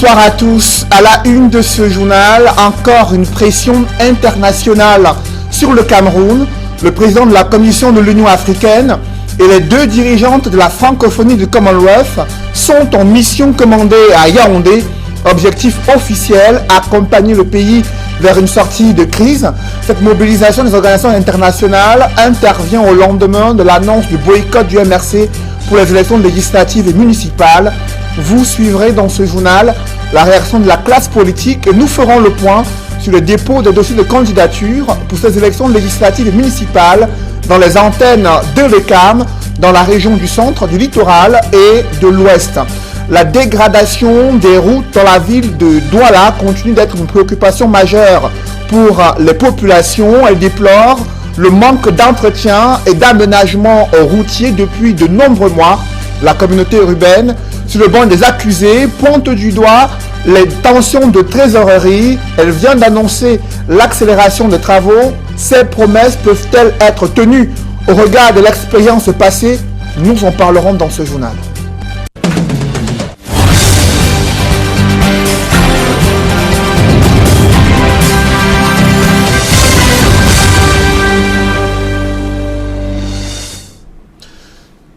Bonsoir à tous. À la une de ce journal, encore une pression internationale sur le Cameroun. Le président de la Commission de l'Union africaine et les deux dirigeantes de la francophonie du Commonwealth sont en mission commandée à Yaoundé. Objectif officiel, accompagner le pays vers une sortie de crise. Cette mobilisation des organisations internationales intervient au lendemain de l'annonce du boycott du MRC pour les élections législatives et municipales. Vous suivrez dans ce journal la réaction de la classe politique et nous ferons le point sur le dépôt des dossiers de candidature pour ces élections législatives et municipales dans les antennes de l'ECAM, dans la région du centre, du littoral et de l'ouest. La dégradation des routes dans la ville de Douala continue d'être une préoccupation majeure pour les populations. Elle déplore le manque d'entretien et d'aménagement routier depuis de nombreux mois. La communauté urbaine, sur le banc des accusés, pointe du doigt les tensions de trésorerie. Elle vient d'annoncer l'accélération des travaux. Ces promesses peuvent-elles être tenues au regard de l'expérience passée? Nous en parlerons dans ce journal.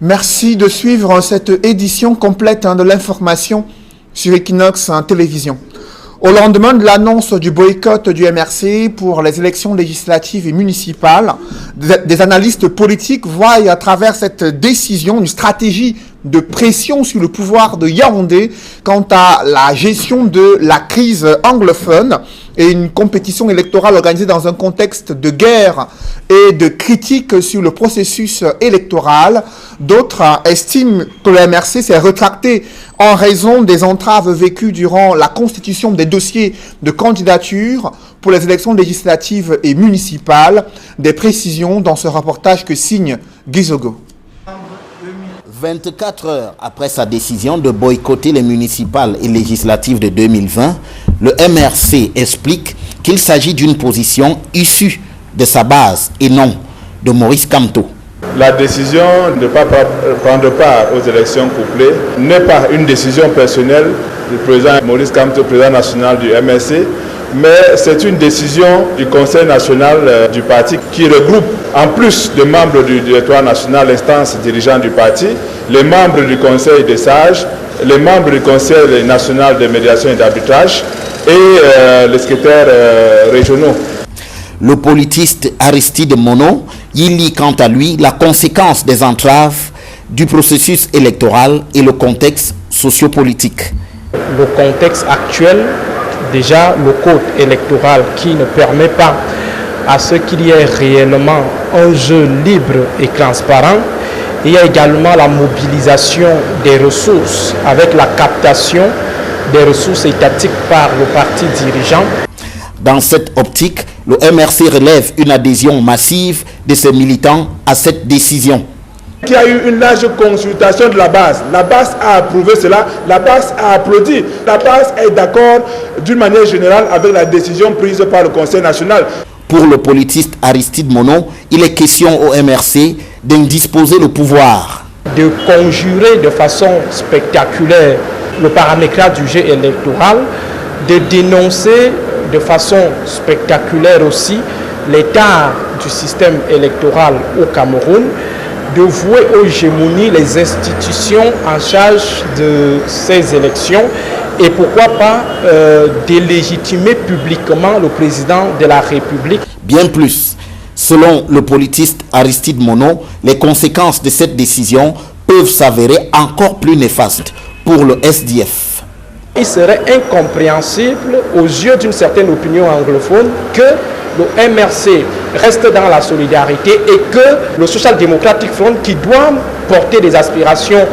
Merci de suivre cette édition complète de l'information sur Equinox Télévision. Au lendemain de l'annonce du boycott du MRC pour les élections législatives et municipales, des analystes politiques voient à travers cette décision une stratégie de pression sur le pouvoir de Yaoundé quant à la gestion de la crise anglophone et une compétition électorale organisée dans un contexte de guerre et de critique sur le processus électoral. D'autres estiment que le MRC s'est rétracté en raison des entraves vécues durant la constitution des dossiers de candidature pour les élections législatives et municipales. Des précisions dans ce reportage que signe Gizogo. 24 heures après sa décision de boycotter les municipales et législatives de 2020, le MRC explique qu'il s'agit d'une position issue de sa base et non de Maurice Kamto. La décision de ne pas prendre part aux élections couplées n'est pas une décision personnelle du président Maurice Kamto, président national du MRC, mais c'est une décision du Conseil national du parti qui regroupe, en plus de membres du directoire national, l'instance dirigeante du parti, les membres du Conseil des sages, les membres du Conseil national de médiation et d'arbitrage et les secrétaires régionaux. Le politiste Aristide Mono y lit quant à lui la conséquence des entraves du processus électoral et le contexte sociopolitique. Le contexte actuel, déjà le code électoral qui ne permet pas à ce qu'il y ait réellement un jeu libre et transparent. Il y a également la mobilisation des ressources avec la captation des ressources étatiques par le parti dirigeant. Dans cette optique, le MRC relève une adhésion massive de ses militants à cette décision. Il y a eu une large consultation de la base. La base a approuvé cela, la base a applaudi. La base est d'accord d'une manière générale avec la décision prise par le Conseil national. Pour le politiste Aristide Mono, il est question au MRC d'indisposer le pouvoir. De conjurer de façon spectaculaire le paramétrage du jeu électoral, de dénoncer de façon spectaculaire aussi l'état du système électoral au Cameroun, de vouer aux hégémonies les institutions en charge de ces élections et pourquoi pas délégitimer publiquement le président de la République. Bien plus, selon le politiste Aristide Mono, les conséquences de cette décision peuvent s'avérer encore plus néfastes pour le SDF. Il serait incompréhensible aux yeux d'une certaine opinion anglophone que le MRC reste dans la solidarité et que le Social Democratic Front, qui doit porter des aspirations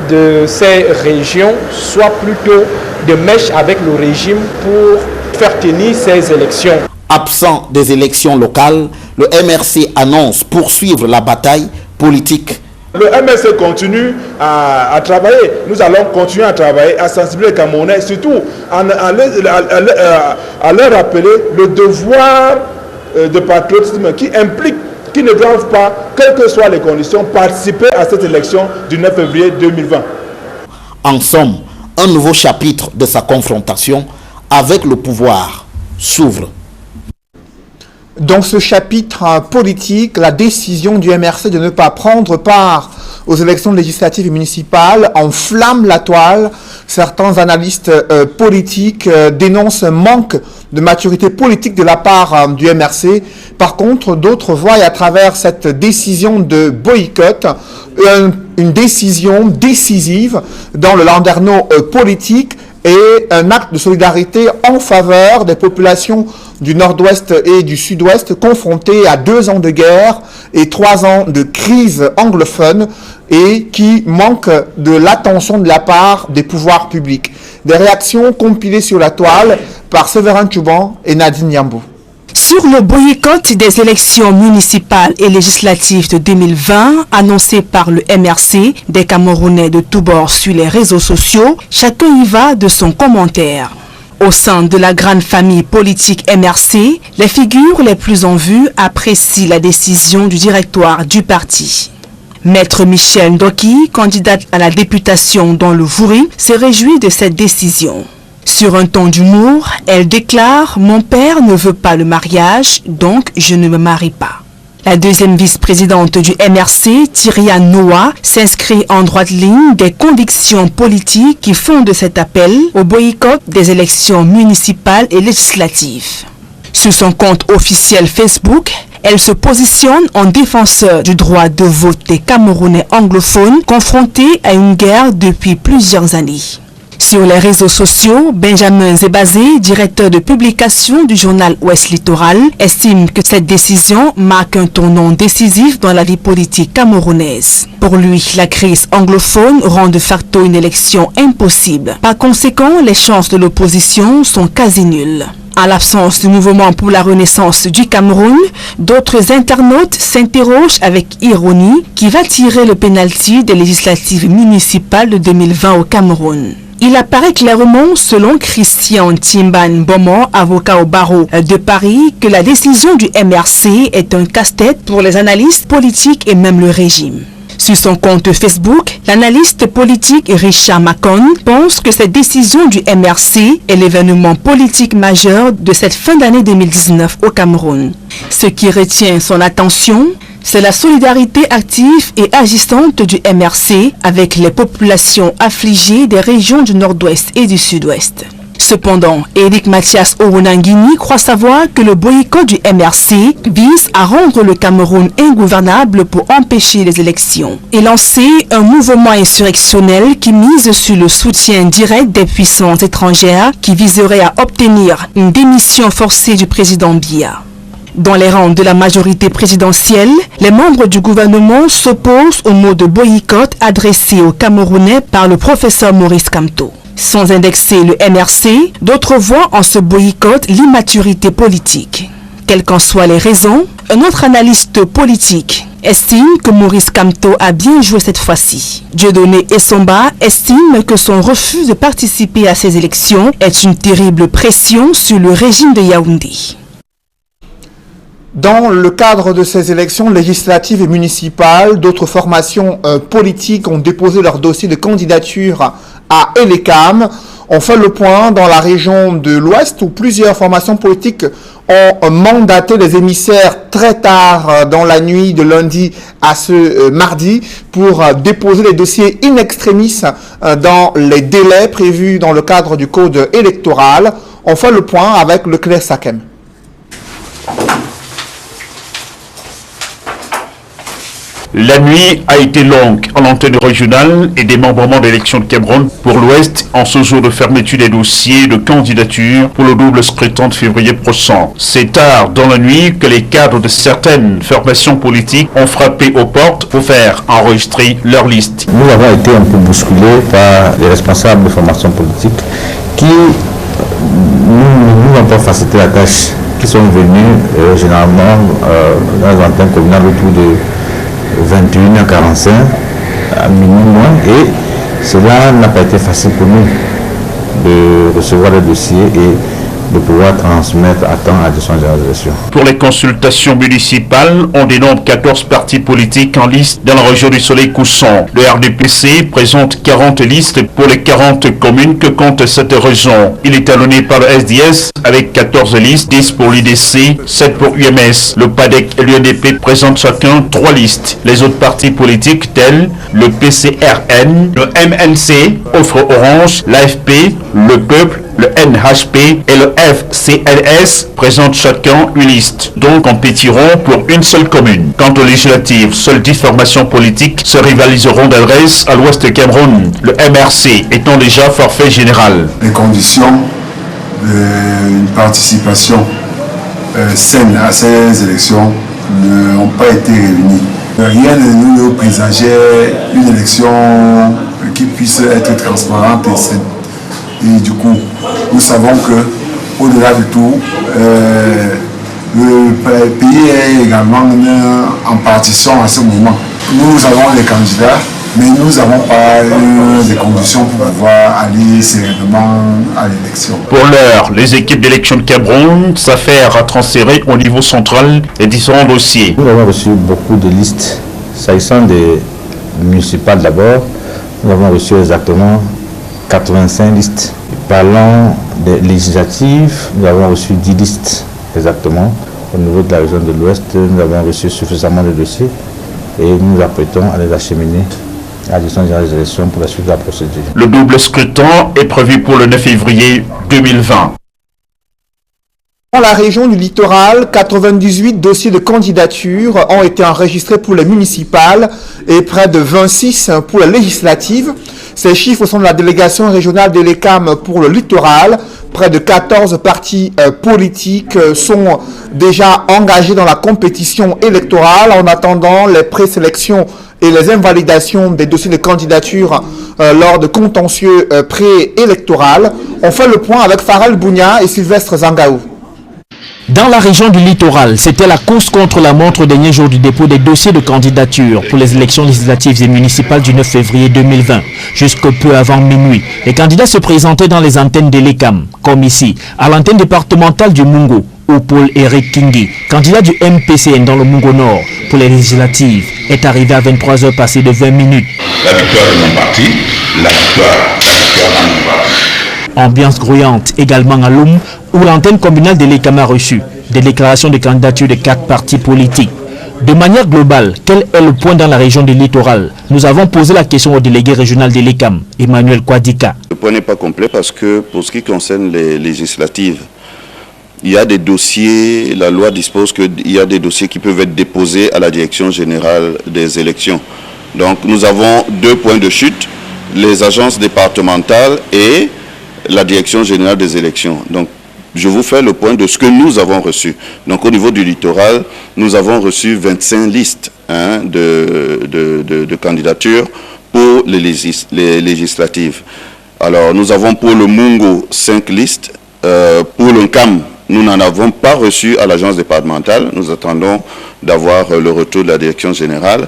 de ces régions, soit plutôt de mèche avec le régime pour faire tenir ces élections. Absent des élections locales, le MRC annonce poursuivre la bataille politique. Le MRC continue à travailler. Nous allons continuer à travailler, à sensibiliser les Camerounais, surtout à leur rappeler le devoir de patriotisme qui implique qu'ils ne doivent pas, quelles que soient les conditions, participer à cette élection du 9 février 2020. En somme, un nouveau chapitre de sa confrontation avec le pouvoir s'ouvre. Dans ce chapitre politique, la décision du MRC de ne pas prendre part aux élections législatives et municipales enflamme la toile. Certains analystes politiques dénoncent un manque de maturité politique de la part du MRC. Par contre, d'autres voient à travers cette décision de boycott une décision décisive dans le landerneau politique et un acte de solidarité en faveur des populations du nord-ouest et du sud-ouest confrontées à 2 ans de guerre et 3 ans de crise anglophone et qui manquent de l'attention de la part des pouvoirs publics. Des réactions compilées sur la toile par Séverin Chouban et Nadine Yambou. Sur le boycott des élections municipales et législatives de 2020 annoncé par le MRC, des Camerounais de tous bords sur les réseaux sociaux, chacun y va de son commentaire. Au sein de la grande famille politique MRC, les figures les plus en vue apprécient la décision du directoire du parti. Maître Michel Ndoki, candidate à la députation dans le Vouri, se réjouit de cette décision. Sur un ton d'humour, elle déclare « Mon père ne veut pas le mariage, donc je ne me marie pas ». La deuxième vice-présidente du MRC, Tyriane Noah, s'inscrit en droite ligne des convictions politiques qui font de cet appel au boycott des élections municipales et législatives. Sur son compte officiel Facebook, elle se positionne en défenseur du droit de vote des Camerounais anglophones confrontés à une guerre depuis plusieurs années. Sur les réseaux sociaux, Benjamin Zebazé, directeur de publication du journal Ouest Littoral, estime que cette décision marque un tournant décisif dans la vie politique camerounaise. Pour lui, la crise anglophone rend de facto une élection impossible. Par conséquent, les chances de l'opposition sont quasi nulles. À l'absence du mouvement pour la renaissance du Cameroun, d'autres internautes s'interrogent avec ironie qui va tirer le pénalty des législatives municipales de 2020 au Cameroun. Il apparaît clairement, selon Christian Timban Beaumont, avocat au barreau de Paris, que la décision du MRC est un casse-tête pour les analystes politiques et même le régime. Sur son compte Facebook, l'analyste politique Richard Macon pense que cette décision du MRC est l'événement politique majeur de cette fin d'année 2019 au Cameroun. Ce qui retient son attention, c'est la solidarité active et agissante du MRC avec les populations affligées des régions du nord-ouest et du sud-ouest. Cependant, Éric Mathias Owunangini croit savoir que le boycott du MRC vise à rendre le Cameroun ingouvernable pour empêcher les élections et lancer un mouvement insurrectionnel qui mise sur le soutien direct des puissances étrangères qui viserait à obtenir une démission forcée du président Biya. Dans les rangs de la majorité présidentielle, les membres du gouvernement s'opposent au mot de boycott adressé aux Camerounais par le professeur Maurice Kamto. Sans indexer le MRC, d'autres voient en ce boycott l'immaturité politique. Quelles qu'en soient les raisons, un autre analyste politique estime que Maurice Kamto a bien joué cette fois-ci. Dieudonné Essomba estime que son refus de participer à ces élections est une terrible pression sur le régime de Yaoundé. Dans le cadre de ces élections législatives et municipales, d'autres formations politiques ont déposé leur dossier de candidature à Elecam. On fait le point dans la région de l'Ouest où plusieurs formations politiques ont mandaté les émissaires très tard dans la nuit de lundi à ce mardi pour déposer les dossiers in extremis dans les délais prévus dans le cadre du code électoral. On fait le point avec Leclerc Sakem. La nuit a été longue à l'antenne régionale et démembrement d'élections de Cameroun pour l'Ouest en ce jour de fermeture des dossiers de candidature pour le double scrutin de février prochain. C'est tard dans la nuit que les cadres de certaines formations politiques ont frappé aux portes pour faire enregistrer leur liste. Nous avons été un peu bousculés par les responsables de formations politiques qui nous ont pas facilité la tâche, qui sont venus généralement dans les antennes communales autour de 21h45 à minuit moins, et cela n'a pas été facile pour nous de recevoir les dossiers et de pouvoir transmettre à temps à la direction générale des élections. Pour les consultations municipales, on dénombre 14 partis politiques en liste dans la région du Soleil couchant. Le RDPC présente 40 listes pour les 40 communes que compte cette région. Il est talonné par le SDS avec 14 listes, 10 pour l'UDC, 7 pour UMS. Le PADEC et l'UNDP présentent chacun 3 listes. Les autres partis politiques tels le PCRN, le MNC, Offre Orange, l'AFP, le Peuple, le NHP et le FCLS présentent chacun une liste, donc compétiront pour une seule commune. Quant aux législatives, seules 10 formations politiques se rivaliseront d'adresse à l'ouest du Cameroun, le MRC étant déjà forfait général. Les conditions d'une participation saine à ces élections n'ont pas été réunies. Rien ne nous présageait une élection qui puisse être transparente et saine. Et du coup, nous savons que, au-delà de tout, le pays est également en partition à ce moment. Nous avons les candidats, mais nous n'avons pas eu les conditions pour pouvoir aller sereinement à l'élection. Pour l'heure, les équipes d'élection de Cameroun s'affairent à transférer au niveau central les différents dossiers. Nous avons reçu beaucoup de listes. S'agissant des municipales d'abord, nous avons reçu exactement 85 listes. Parlant des législatives, nous avons reçu 10 listes exactement. Au niveau de la région de l'Ouest, nous avons reçu suffisamment de dossiers et nous nous apprêtons à les acheminer à la direction générale des élections pour la suite de la procédure. Le double scrutin est prévu pour le 9 février 2020. Dans la région du littoral, 98 dossiers de candidature ont été enregistrés pour les municipales et près de 26 pour les législatives. Ces chiffres sont de la délégation régionale de l'ECAM pour le littoral. Près de 14 partis politiques sont déjà engagés dans la compétition électorale en attendant les présélections et les invalidations des dossiers de candidature lors de contentieux préélectoral. On fait le point avec Farel Bounia et Sylvestre Zangaou. Dans la région du littoral, c'était la course contre la montre au dernier jour du dépôt des dossiers de candidature pour les élections législatives et municipales du 9 février 2020. Jusque peu avant minuit, les candidats se présentaient dans les antennes de l'ECAM, comme ici, à l'antenne départementale du Mungo, où Paul Eric Kingi, candidat du MPCN dans le Mungo Nord pour les législatives, est arrivé à 23h passées de 20 minutes. La victoire de mon parti, la victoire de mon parti. Ambiance grouillante également à Loum, où l'antenne communale de l'ECAM a reçu des déclarations de candidature de 4 partis politiques. De manière globale, quel est le point dans la région du littoral? Nous avons posé la question au délégué régional de l'ECAM, Emmanuel Kwadika. Le point n'est pas complet parce que pour ce qui concerne les législatives, il y a des dossiers, la loi dispose qu'il y a des dossiers qui peuvent être déposés à la direction générale des élections. Donc nous avons 2 points de chute, les agences départementales et la direction générale des élections. Donc, je vous fais le point de ce que nous avons reçu. Donc, au niveau du littoral, nous avons reçu 25 listes de candidatures pour les législatives. Alors, nous avons pour le Mungo 5 listes. Pour le CAM, nous n'en avons pas reçu à l'agence départementale. Nous attendons d'avoir le retour de la direction générale.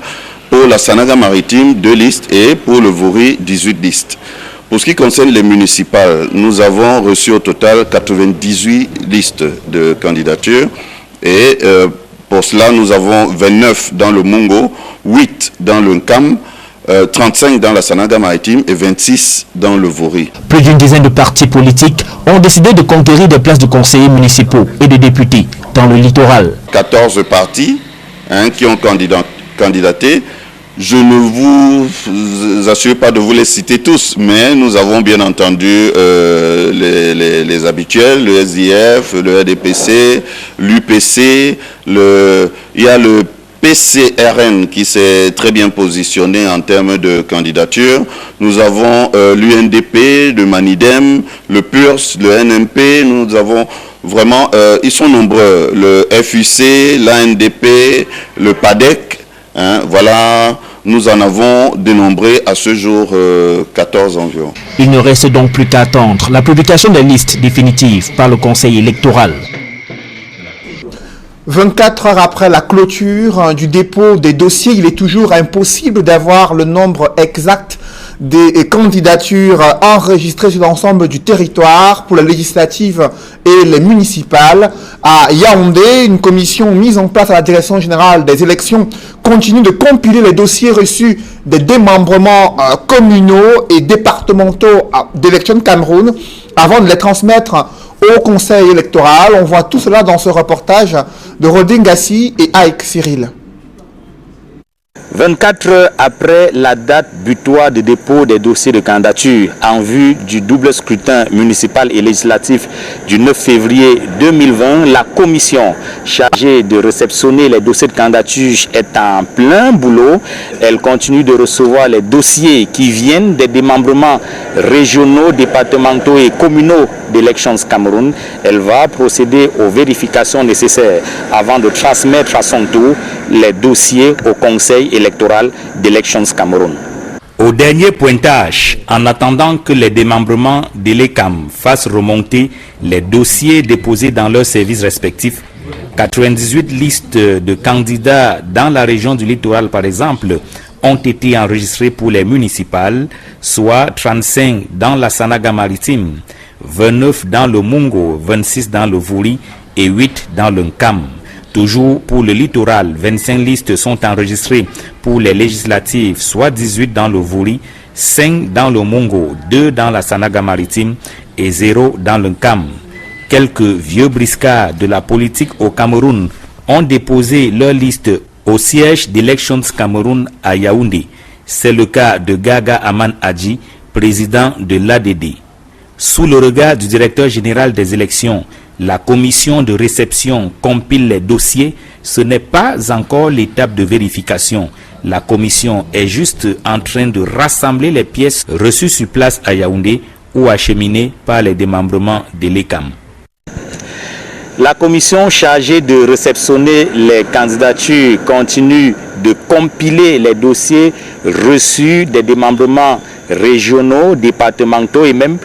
Pour la Sanaga maritime, 2 listes et pour le Vori, 18 listes. Pour ce qui concerne les municipales, nous avons reçu au total 98 listes de candidatures et pour cela nous avons 29 dans le Mungo, 8 dans le Nkam, 35 dans la Sanaga maritime et 26 dans le Vori. Plus d'une dizaine de partis politiques ont décidé de conquérir des places de conseillers municipaux et de députés dans le littoral. 14 partis qui ont candidaté. Je ne vous assure pas de vous les citer tous, mais nous avons bien entendu les habituels, le SDF, le RDPC, l'UPC, il y a le PCRN qui s'est très bien positionné en termes de candidature. Nous avons l'UNDP, le Manidem, le PURS, le NMP, nous avons vraiment, ils sont nombreux, le FUC, l'ANDP, le PADEC, voilà. Nous en avons dénombré à ce jour 14 environ. Il ne reste donc plus qu'à attendre la publication des listes définitives par le Conseil électoral. 24 heures après la clôture du dépôt des dossiers, il est toujours impossible d'avoir le nombre exact des candidatures enregistrées sur l'ensemble du territoire pour les législatives et les municipales. À Yaoundé, une commission mise en place à la Direction générale des élections continue de compiler les dossiers reçus des démembrements communaux et départementaux d'élections de Cameroun avant de les transmettre au Conseil électoral. On voit tout cela dans ce reportage de Rodin Gassi et Aïk Cyril. 24 heures après la date butoir de dépôt des dossiers de candidature en vue du double scrutin municipal et législatif du 9 février 2020, la commission chargée de réceptionner les dossiers de candidature est en plein boulot. Elle continue de recevoir les dossiers qui viennent des démembrements régionaux, départementaux et communaux d'Elections Cameroun. Elle va procéder aux vérifications nécessaires avant de transmettre à son tour les dossiers au Conseil électoral d'Elections Cameroun. Au dernier pointage, en attendant que les démembrements de l'ECAM fassent remonter les dossiers déposés dans leurs services respectifs, 98 listes de candidats dans la région du littoral par exemple ont été enregistrées pour les municipales, soit 35 dans la Sanaga maritime, 29 dans le Mungo, 26 dans le Vouri et 8 dans le Nkam. Toujours pour le littoral, 25 listes sont enregistrées pour les législatives, soit 18 dans le Vouri, 5 dans le Mungo, 2 dans la Sanaga maritime et 0 dans le Nkam. Quelques vieux briscards de la politique au Cameroun ont déposé leur liste au siège d'Elections Cameroun à Yaoundé. C'est le cas de Gaga Aman Hadji, président de l'ADD. Sous le regard du directeur général des élections, la commission de réception compile les dossiers. Ce n'est pas encore l'étape de vérification. La commission est juste en train de rassembler les pièces reçues sur place à Yaoundé ou acheminées par les démembrements de l'ECAM. La commission chargée de réceptionner les candidatures continue de compiler les dossiers reçus des démembrements régionaux, départementaux et même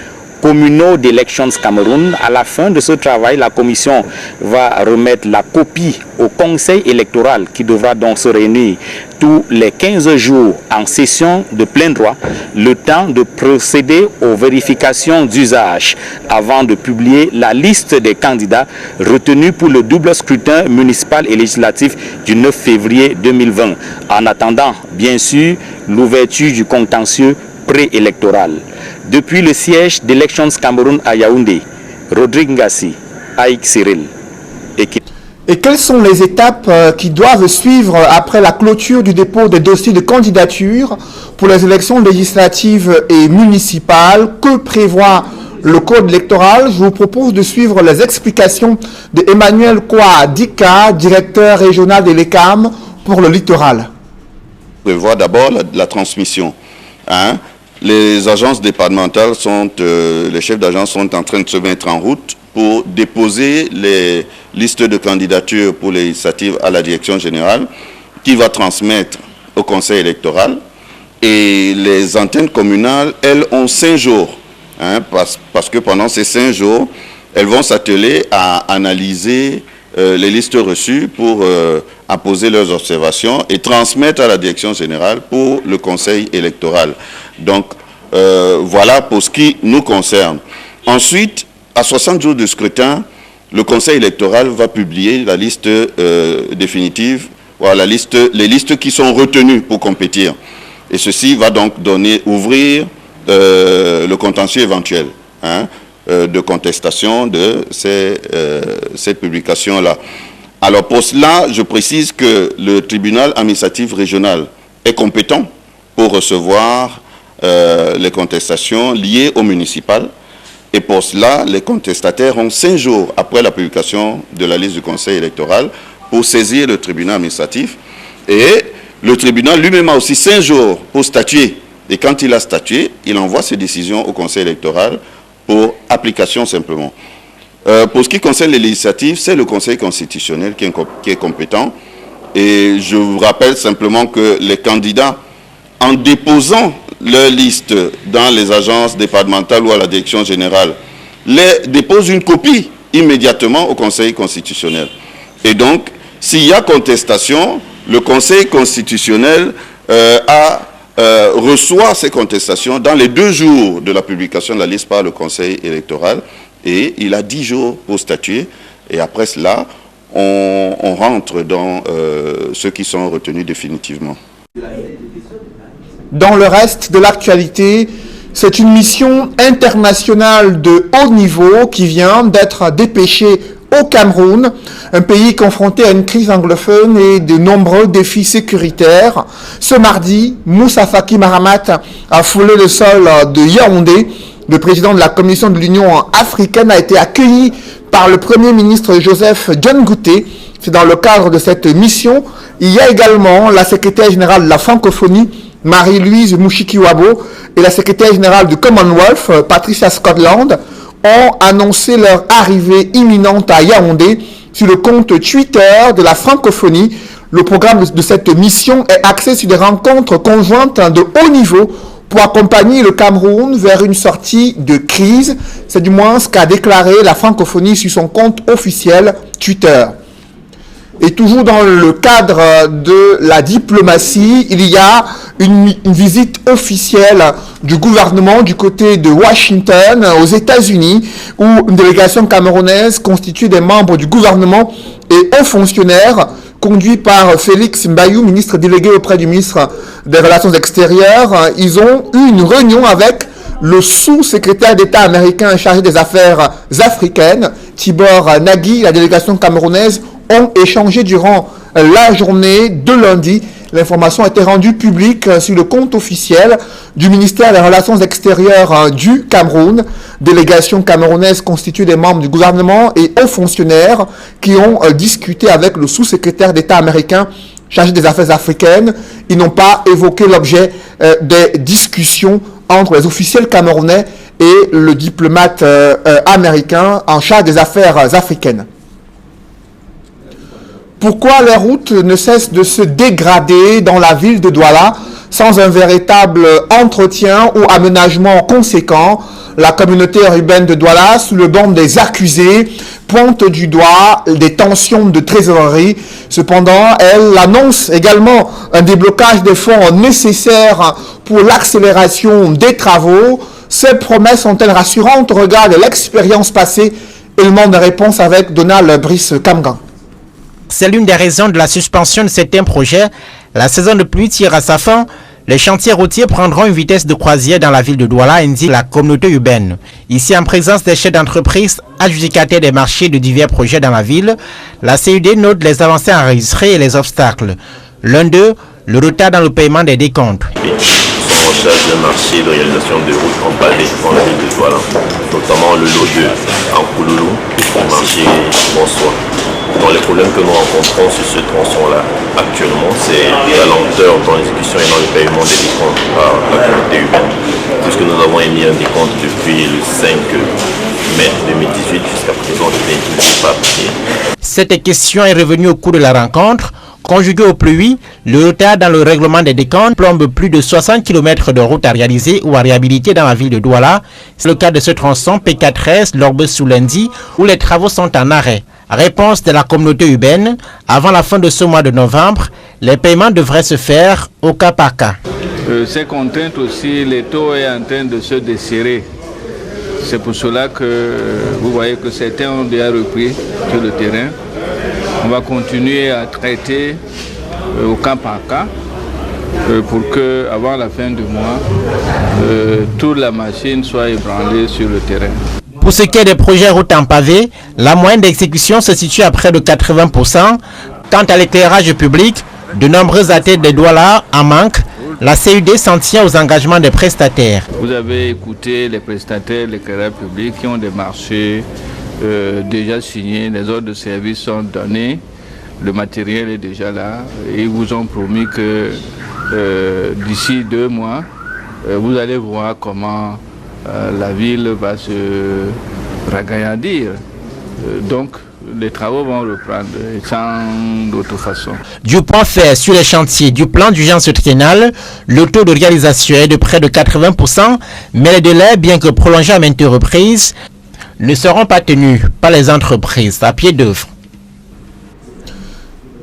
communaux d'Elections Cameroun. À la fin de ce travail, la commission va remettre la copie au Conseil électoral qui devra donc se réunir tous les 15 jours en session de plein droit, le temps de procéder aux vérifications d'usage avant de publier la liste des candidats retenus pour le double scrutin municipal et législatif du 9 février 2020. En attendant, bien sûr, l'ouverture du contentieux préélectoral. Depuis le siège d'Elections Cameroun à Yaoundé, Rodrigue Ngassi, Aïk Cyril. Et quelles sont les étapes qui doivent suivre après la clôture du dépôt des dossiers de candidature pour les élections législatives et municipales? Que prévoit le code électoral? Je vous propose de suivre les explications de Emmanuel Kwa Dika, directeur régional de l'ECAM pour le littoral. On prévoit d'abord la transmission. Les agences départementales les chefs d'agence sont en train de se mettre en route pour déposer les listes de candidatures pour les législatives à la direction générale qui va transmettre au conseil électoral. Et les antennes communales, elles, ont 5 jours. Parce que pendant ces 5 jours, elles vont s'atteler à analyser les listes reçues pour apposer leurs observations et transmettre à la direction générale pour le conseil électoral. Donc, voilà pour ce qui nous concerne. Ensuite, à 60 jours de scrutin, le conseil électoral va publier la liste définitive, voilà, les listes qui sont retenues pour compétir. Et ceci va donc ouvrir le contentieux éventuel de contestation de cette publication-là. Alors pour cela, je précise que le tribunal administratif régional est compétent pour recevoir les contestations liées au municipal. Et pour cela, les contestataires ont 5 jours après la publication de la liste du conseil électoral pour saisir le tribunal administratif. Et le tribunal lui-même a aussi 5 jours pour statuer. Et quand il a statué, il envoie ses décisions au conseil électoral pour application simplement. Pour ce qui concerne les législatives, c'est le conseil constitutionnel qui est compétent. Et je vous rappelle simplement que les candidats, en déposant leur liste dans les agences départementales ou à la direction générale, les déposent une copie immédiatement au conseil constitutionnel. Et donc, s'il y a contestation, le conseil constitutionnel a reçoit ces contestations dans les 2 jours de la publication de la liste par le Conseil électoral et il a 10 jours pour statuer et après cela, on rentre dans ceux qui sont retenus définitivement. Dans le reste de l'actualité, c'est une mission internationale de haut niveau qui vient d'être dépêchée au Cameroun, un pays confronté à une crise anglophone et de nombreux défis sécuritaires. Ce mardi, Moussa Faki Mahamat a foulé le sol de Yaoundé. Le président de la Commission de l'Union africaine a été accueilli par le Premier ministre Joseph John Gouté. C'est dans le cadre de cette mission. Il y a également la secrétaire générale de la francophonie, Marie-Louise Mushikiwabo, et la secrétaire générale du Commonwealth, Patricia Scotland, ont annoncé leur arrivée imminente à Yaoundé sur le compte Twitter de la francophonie. Le programme de cette mission est axé sur des rencontres conjointes de haut niveau pour accompagner le Cameroun vers une sortie de crise. C'est du moins ce qu'a déclaré la francophonie sur son compte officiel Twitter. Et toujours dans le cadre de la diplomatie, il y a une visite officielle du gouvernement du côté de Washington, aux États-Unis, où une délégation camerounaise constituée des membres du gouvernement et hauts fonctionnaires, conduit par Félix Mbayou, ministre délégué auprès du ministre des Relations extérieures, ils ont eu une réunion avec le sous-secrétaire d'État américain chargé des affaires africaines, Tibor Nagui. La délégation camerounaise ont échangé durant la journée de lundi. L'information a été rendue publique sur le compte officiel du ministère des Relations extérieures du Cameroun. Délégation camerounaise constituée des membres du gouvernement et hauts fonctionnaires qui ont discuté avec le sous-secrétaire d'État américain chargé des affaires africaines. Ils n'ont pas évoqué l'objet des discussions entre les officiels camerounais et le diplomate américain en charge des affaires africaines. Pourquoi les routes ne cessent de se dégrader dans la ville de Douala sans un véritable entretien ou aménagement conséquent? La communauté urbaine de Douala, sous le banc des accusés, pointe du doigt des tensions de trésorerie. Cependant, elle annonce également un déblocage des fonds nécessaires pour l'accélération des travaux. Ces promesses sont-elles rassurantes au regard de l'expérience passée? Élément de réponse avec Donald Brice Kamgan. C'est l'une des raisons de la suspension de certains projets. La saison de pluie tire à sa fin. Les chantiers routiers prendront une vitesse de croisière dans la ville de Douala, indique la communauté urbaine. Ici, en présence des chefs d'entreprise adjudicataires des marchés de divers projets dans la ville, la CUD note les avancées enregistrées et les obstacles. L'un d'eux, le retard dans le paiement des décomptes. Nous sommes en charge d'un marché de réalisation de routes en pavés dans la ville de Douala, notamment le lot 2 en Kouloulou, le marché Bonsoir. Dans les problèmes que nous rencontrons sur ce tronçon-là actuellement, c'est la lenteur dans l'exécution et dans le paiement des décomptes par la communauté urbaine, puisque nous avons émis un décompte depuis le 5 mai 2018 jusqu'à présent, il n'est toujours pas appliqué. Cette question est revenue au cours de la rencontre. Conjugué aux pluies, le retard dans le règlement des décomptes plombe plus de 60 km de route à réaliser ou à réhabiliter dans la ville de Douala. C'est le cas de ce tronçon PK13 Lorbe-Soulendi où les travaux sont en arrêt. Réponse de la communauté urbaine, avant la fin de ce mois de novembre, les paiements devraient se faire au cas par cas. Ces contraintes aussi, le taux est en train de se desserrer. C'est pour cela que vous voyez que certains ont déjà repris sur le terrain. On va continuer à traiter au cas par cas pour que, avant la fin du mois, toute la machine soit ébranlée sur le terrain. Pour ce qui est des projets routes en pavé, la moyenne d'exécution se situe à près de 80%. Quant à l'éclairage public, de nombreuses AT de Douala en manque. La CUD s'en tient aux engagements des prestataires. Vous avez écouté les prestataires, l'éclairage public qui ont des marchés déjà signés, les ordres de service sont donnés, le matériel est déjà là et ils vous ont promis que d'ici 2 mois, vous allez voir comment la ville va se ragagnadir. Donc, les travaux vont reprendre sans d'autre façon. Du point fait sur les chantiers du plan d'urgence triennale, le taux de réalisation est de près de 80%, mais les délais, bien que prolongés à maintes reprises, ne seront pas tenus par les entreprises à pied d'œuvre.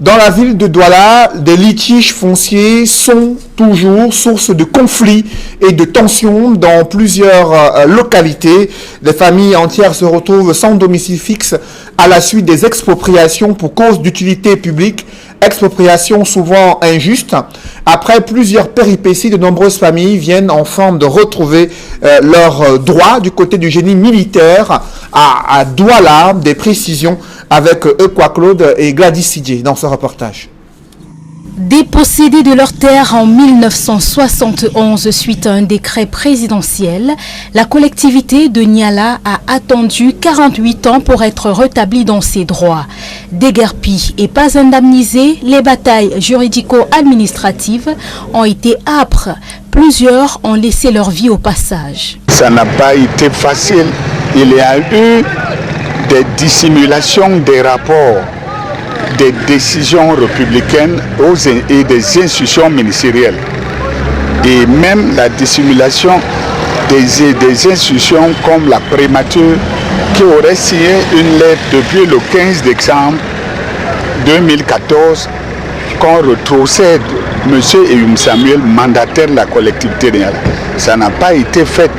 Dans la ville de Douala, des litiges fonciers sont toujours source de conflits et de tensions dans plusieurs localités. Des familles entières se retrouvent sans domicile fixe à la suite des expropriations pour cause d'utilité publique, expropriations souvent injustes. Après plusieurs péripéties, de nombreuses familles viennent enfin de retrouver leurs droits du côté du génie militaire à Douala. Des précisions avec Equa Claude et Gladys Sidje dans ce reportage. Dépossédés de leurs terres en 1971 suite à un décret présidentiel, la collectivité de Niala a attendu 48 ans pour être rétablie dans ses droits. Déguerpis et pas indemnisés, les batailles juridico-administratives ont été âpres. Plusieurs ont laissé leur vie au passage. Ça n'a pas été facile. Il y a eu des dissimulations des rapports, des décisions républicaines et des institutions ministérielles. Et même la dissimulation des institutions comme la primature qui aurait signé une lettre depuis le 15 décembre 2014 qu'on retrocède M. Eyum Samuel, mandataire de la collectivité de Niala. Ça n'a pas été fait.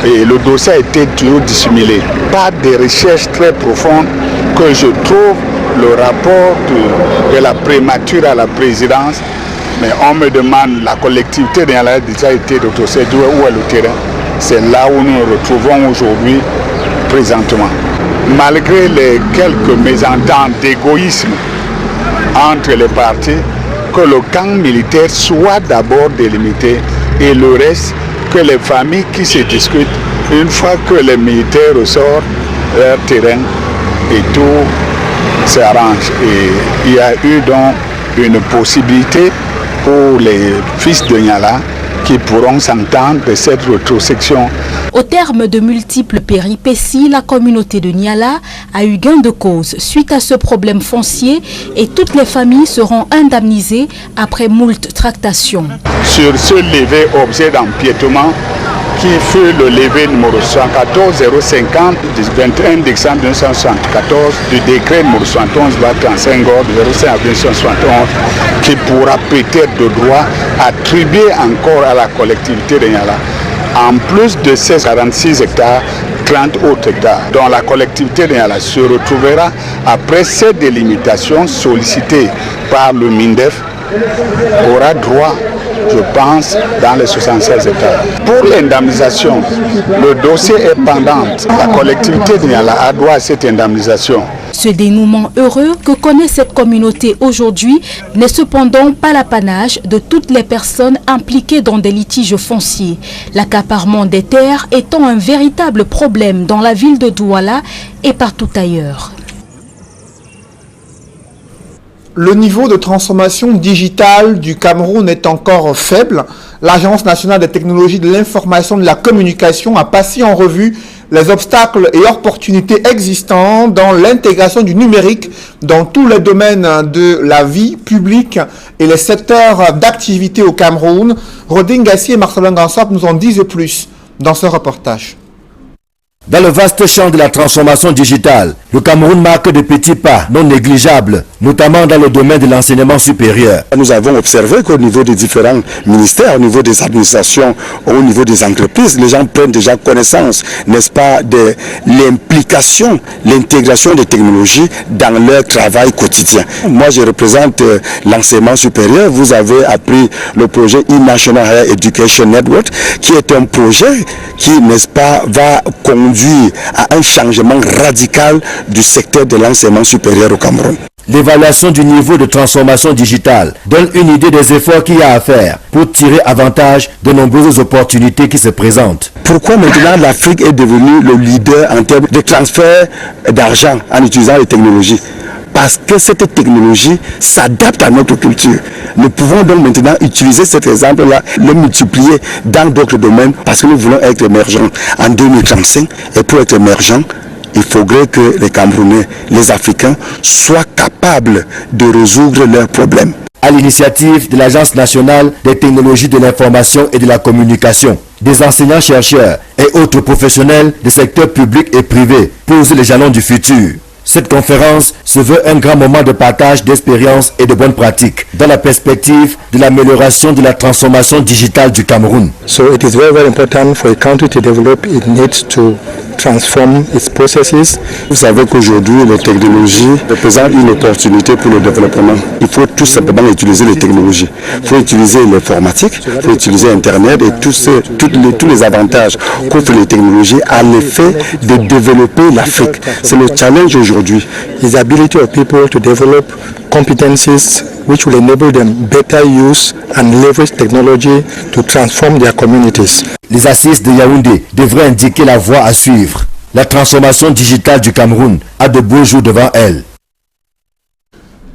Et le dossier a été toujours dissimulé. Pas de recherches très profondes que je trouve le rapport de la primature à la présidence. Mais on me demande, la collectivité de Niala a déjà été retrocédée, où est le terrain? C'est là où nous nous retrouvons aujourd'hui, présentement. Malgré les quelques mésententes d'égoïsme entre les partis, que le camp militaire soit d'abord délimité et le reste, que les familles qui se discutent, une fois que les militaires ressortent leur terrain et tout s'arrange. Et il y a eu donc une possibilité pour les fils de Niala qui pourront s'entendre de cette rétrosection. Au terme de multiples péripéties, la communauté de Niala a eu gain de cause suite à ce problème foncier et toutes les familles seront indemnisées après moult tractations. Sur ce levé objet d'empiètement qui fut le levé numéro 114-050 du 21 décembre 1974 du décret numéro 71-35 du 05 avril 1971 qui pourra peut-être de droit attribuer encore à la collectivité de Niala en plus de ces 46 hectares, 30 autres hectares, dont la collectivité de Niala se retrouvera après cette délimitation sollicitée par le MINDEF, aura droit, je pense, dans les 76 hectares. Pour l'indemnisation, le dossier est pendant. La collectivité de Niala a droit à cette indemnisation. Ce dénouement heureux que connaît cette communauté aujourd'hui n'est cependant pas l'apanage de toutes les personnes impliquées dans des litiges fonciers. L'accaparement des terres étant un véritable problème dans la ville de Douala et partout ailleurs. Le niveau de transformation digitale du Cameroun est encore faible. L'Agence nationale des technologies de l'information et de la communication a passé en revue les obstacles et opportunités existants dans l'intégration du numérique dans tous les domaines de la vie publique et les secteurs d'activité au Cameroun. Rodin Gassi et Marcelin Gansop nous en disent plus dans ce reportage. Dans le vaste champ de la transformation digitale, le Cameroun marque de petits pas non négligeables, notamment dans le domaine de l'enseignement supérieur. Nous avons observé qu'au niveau des différents ministères, au niveau des administrations, au niveau des entreprises, les gens prennent déjà connaissance, n'est-ce pas, de l'implication, l'intégration des technologies dans leur travail quotidien. Moi, je représente l'enseignement supérieur. Vous avez appris le projet e-National Higher Education Network, qui est un projet qui, n'est-ce pas, va conduire à un changement radical du secteur de l'enseignement supérieur au Cameroun. L'évaluation du niveau de transformation digitale donne une idée des efforts qu'il y a à faire pour tirer avantage de nombreuses opportunités qui se présentent. Pourquoi maintenant l'Afrique est devenue le leader en termes de transfert d'argent en utilisant les technologies? Parce que cette technologie s'adapte à notre culture. Nous pouvons donc maintenant utiliser cet exemple-là, le multiplier dans d'autres domaines parce que nous voulons être émergents en 2035. Et pour être émergents, il faudrait que les Camerounais, les Africains, soient capables de résoudre leurs problèmes. À l'initiative de l'Agence nationale des technologies de l'information et de la communication, des enseignants-chercheurs et autres professionnels des secteurs publics et privés posent les jalons du futur. Cette conférence se veut un grand moment de partage d'expériences et de bonnes pratiques dans la perspective de l'amélioration de la transformation digitale du Cameroun. So it is very, very important for a country to develop. It needs to transform its processes. Vous savez qu'aujourd'hui, les technologies représentent une opportunité pour le développement. Il faut tout simplement utiliser les technologies. Il faut utiliser l'informatique, il faut utiliser Internet et tous les avantages qu'offrent les technologies à l'effet de développer l'Afrique. C'est le challenge aujourd'hui. The ability of people to develop competencies which will enable them better use and leverage technology to transform their communities. Les assises de Yaoundé devraient indiquer la voie à suivre. La transformation digitale du Cameroun a de beaux jours devant elle.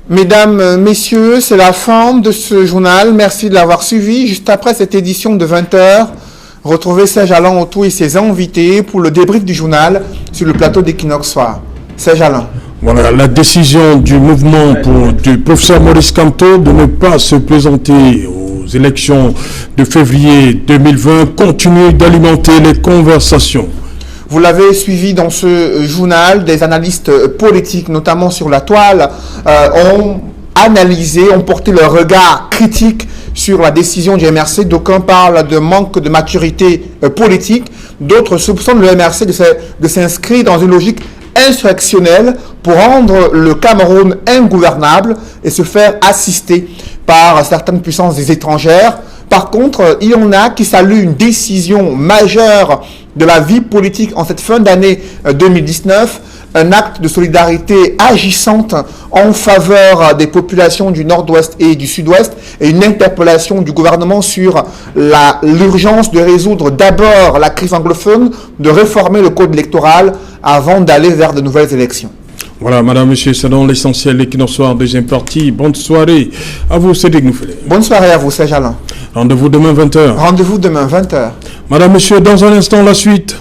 Mesdames, Messieurs, c'est la fin de ce journal. Merci de l'avoir suivi. Juste après cette édition de 20h, retrouvez Serge Alain Autou et ses invités pour le débrief du journal sur le plateau d'Equinox Soir. Serge Alain. Voilà, la décision du mouvement du professeur Maurice Kamto de ne pas se présenter aux élections de février 2020 continue d'alimenter les conversations. Vous l'avez suivi dans ce journal, des analystes politiques, notamment sur la toile, ont analysé, ont porté leur regard critique sur la décision du MRC. D'aucuns parlent de manque de maturité politique, d'autres soupçonnent le MRC de s'inscrire dans une logique insurrectionnelle pour rendre le Cameroun ingouvernable et se faire assister par certaines puissances étrangères. Par contre, il y en a qui saluent une décision majeure de la vie politique en cette fin d'année 2019, un acte de solidarité agissante en faveur des populations du nord-ouest et du sud-ouest et une interpellation du gouvernement sur l'urgence de résoudre d'abord la crise anglophone, de réformer le code électoral avant d'aller vers de nouvelles élections. Voilà, madame, monsieur, c'est dans l'essentiel l'Equinox Soir, deuxième partie. Bonne soirée à vous, Cédric Nouffelé. Bonne soirée à vous, Serge Alain. Rendez-vous demain 20h. Rendez-vous demain 20h. Madame, monsieur, dans un instant, la suite.